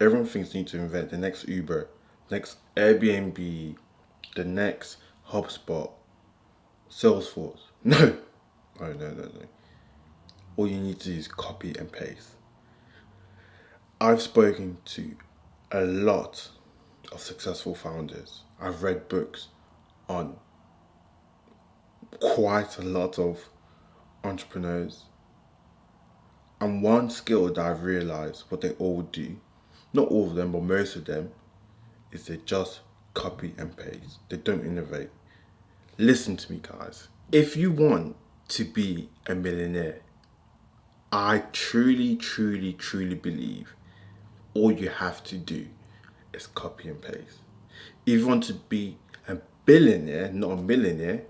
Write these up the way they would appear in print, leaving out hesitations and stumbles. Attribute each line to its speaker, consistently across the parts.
Speaker 1: Everyone thinks they need to invent the next Uber, next Airbnb, the next HubSpot, Salesforce. No. No. All you need to do is copy and paste. I've spoken to a lot of successful founders. I've read books on quite a lot of entrepreneurs. And one skill that I've realized what they all do, not all of them, but most of them, is they just copy and paste. They don't innovate. Listen to me, guys. If you want to be a millionaire, I truly believe all you have to do is copy and paste. If you want to be a billionaire, not a millionaire,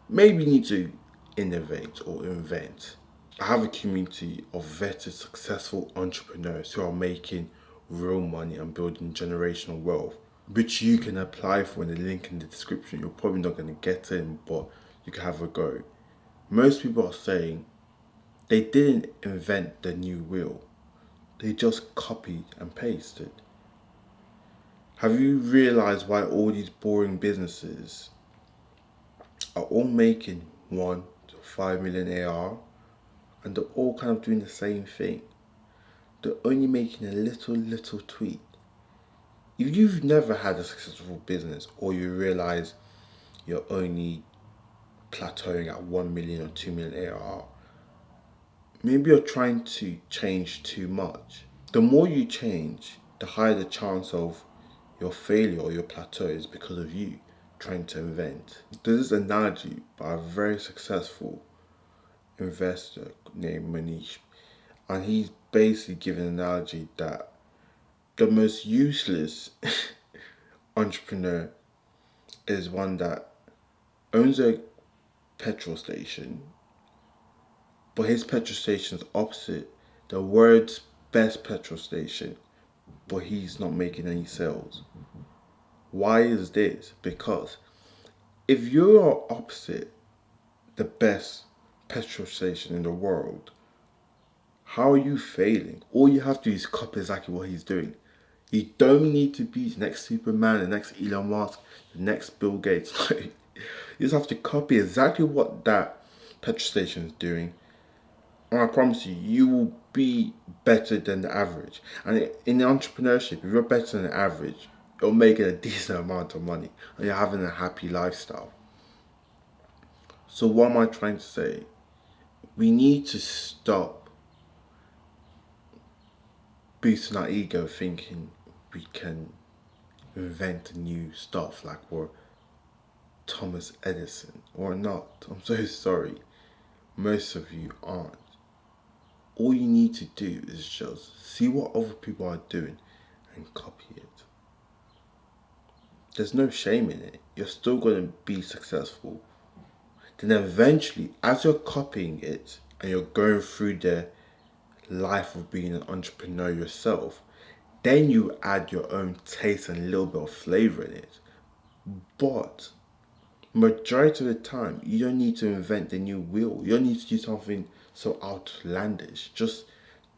Speaker 1: maybe you need to innovate or invent. I have a community of vetted, successful entrepreneurs who are making real money and building generational wealth, which you can apply for in the link in the description. You're probably not going to get in, but you can have a go. Most people are saying they didn't invent the new wheel. They just copied and pasted. Have you realized why all these boring businesses are all making 1 to 5 million AR and they're all kind of doing the same thing? They're only making a little tweak. If you've never had a successful business, or you realize you're only plateauing at 1 million or 2 million ARR, maybe you're trying to change too much. The more you change, the higher the chance of your failure or your plateau is because of you trying to invent. There's this analogy by a very successful investor named Manish, and he's basically given an analogy that the most useless entrepreneur is one that owns a petrol station, but his petrol station is opposite the world's best petrol station, but he's not making any sales. Why is this? Because if you are opposite the best petrol station in the world, how are you failing? All you have to do is copy exactly what he's doing. You don't need to be the next Superman, the next Elon Musk, the next Bill Gates. You just have to copy exactly what that petrol station is doing. And I promise you, you will be better than the average. And in entrepreneurship, if you're better than the average, you're making a decent amount of money and you're having a happy lifestyle. So what am I trying to say? We need to stop boosting our ego thinking we can invent new stuff like we're Thomas Edison or not. I'm so sorry. Most of you aren't. All you need to do is just see what other people are doing and copy it. There's no shame in it. You're still going to be successful. Then eventually, as you're copying it and you're going through the life of being an entrepreneur yourself, then you add your own taste and a little bit of flavor in it. But majority of the time, you don't need to invent the new wheel. You don't need to do something so outlandish. Just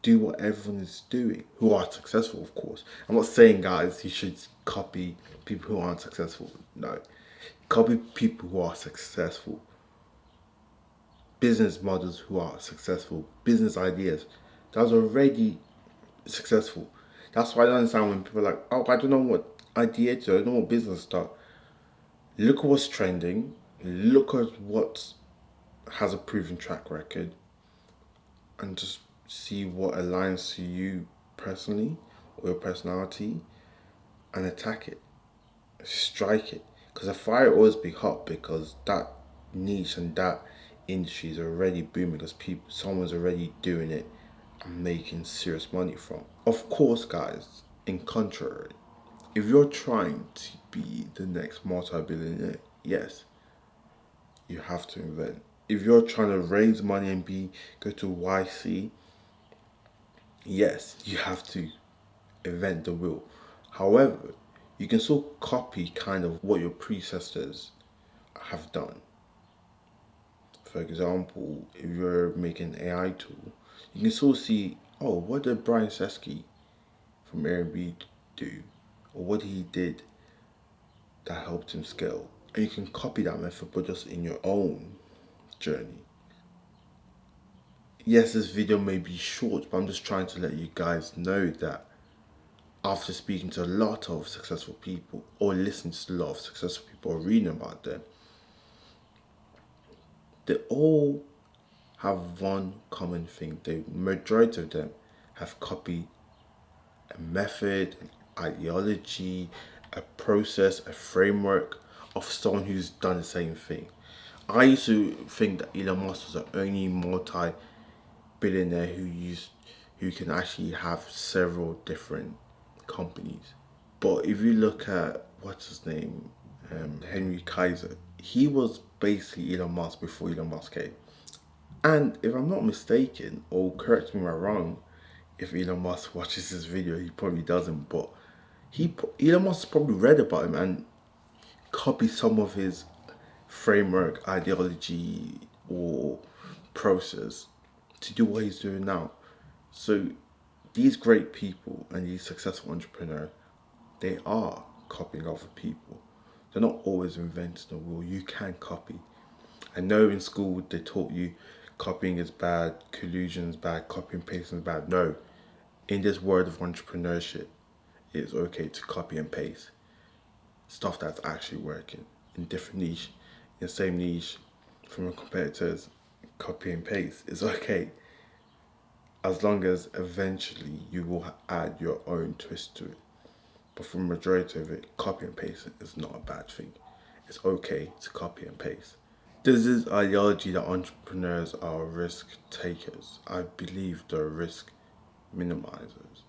Speaker 1: do what everyone is doing, who are successful, of course. I'm not saying, guys, you should copy people who aren't successful. No. Copy people who are successful. Business models who are successful. Business ideas that's already successful. That's why I don't understand when people are like, oh, I don't know what idea to, I don't know what business to start. Look at what's trending. Look at what has a proven track record. And just see what aligns to you personally or your personality and attack it. Strike it. Because a fire will always be hot because that niche and that industry is already booming because someone's already doing it and making serious money from. Of course, guys, in contrary, if you're trying to be the next multi-billionaire, yes, you have to invent. If you're trying to raise money and go to YC, yes, you have to invent the wheel. However, you can still copy kind of what your predecessors have done. For example, if you're making an AI tool, you can still see, oh, what did Brian Sesky from Airbnb do, or what he did that helped him scale. And you can copy that method, but just in your own journey. Yes, this video may be short, but I'm just trying to let you guys know that after speaking to a lot of successful people, or listening to a lot of successful people, or reading about them, they all have one common thing. The majority of them have copied a method, an ideology, a process, a framework of someone who's done the same thing. I used to think that Elon Musk was the only multi-billionaire who can actually have several different companies. But if you look at what's his name, Henry Kaiser, he was basically Elon Musk before Elon Musk came. And if I'm not mistaken, or correct me if I'm wrong, if Elon Musk watches this video, he probably doesn't, but Elon Musk probably read about him and copied some of his framework, ideology, or process to do what he's doing now. So these great people and these successful entrepreneurs, they are copying other people. They're not always inventing the wheel. You can copy. I know in school they taught you copying is bad, collusion is bad, copy and pasting is bad. No, in this world of entrepreneurship, it's okay to copy and paste stuff that's actually working in different niche, in the same niche from your competitors. Copy and paste is okay, as long as eventually you will add your own twist to it. But for the majority of it, copy and paste is not a bad thing. It's okay to copy and paste. There's this ideology that entrepreneurs are risk takers. I believe they're risk minimizers.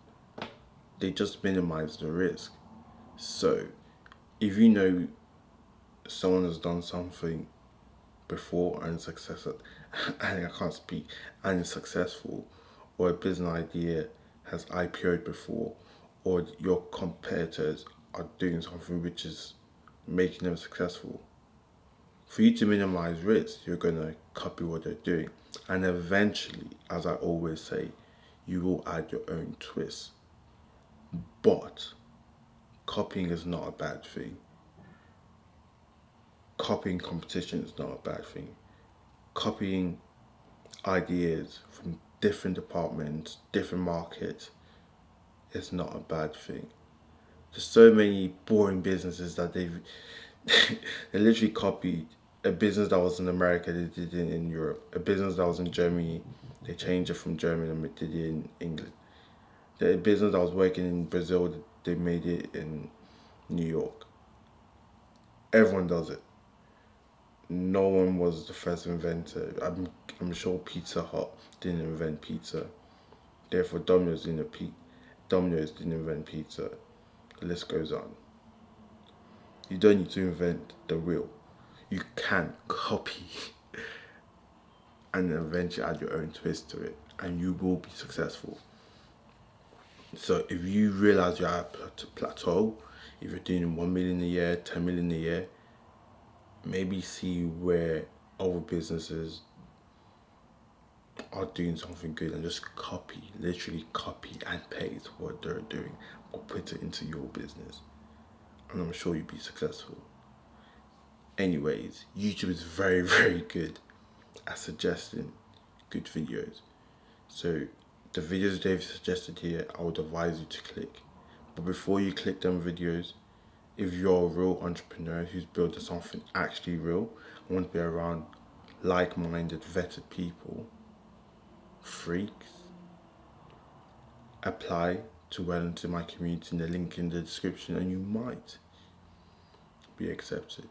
Speaker 1: They just minimize the risk. So if you know someone has done something before and successful, and I can't speak, and is successful, or a business idea has IPO'd before, or your competitors are doing something which is making them successful, for you to minimize risk, you're going to copy what they're doing. And eventually, as I always say, you will add your own twist. But copying is not a bad thing. Copying competition is not a bad thing. Copying ideas from different departments, different markets, is not a bad thing. There's so many boring businesses that they've they literally copied a business that was in America, they did it in Europe. A business that was in Germany, they changed it from Germany and did it in England. The business that was working in Brazil, they made it in New York. Everyone does it. No one was the first inventor. I'm sure Pizza Hut didn't invent pizza. Therefore, Domino's didn't invent pizza. The list goes on. You don't need to invent the wheel. You can copy and eventually add your own twist to it, and you will be successful. So if you realize you're at a plateau, if you're doing 1 million a year, 10 million a year, maybe see where other businesses are doing something good and just copy, literally copy and paste what they're doing, or put it into your business. And I'm sure you'll be successful. Anyways, YouTube is very, very good at suggesting good videos. So the videos they've suggested here, I would advise you to click. But before you click them videos, if you're a real entrepreneur who's building something actually real, I want to be around like-minded, vetted people, freaks, apply to well into my community in the link in the description, and you might be accepted.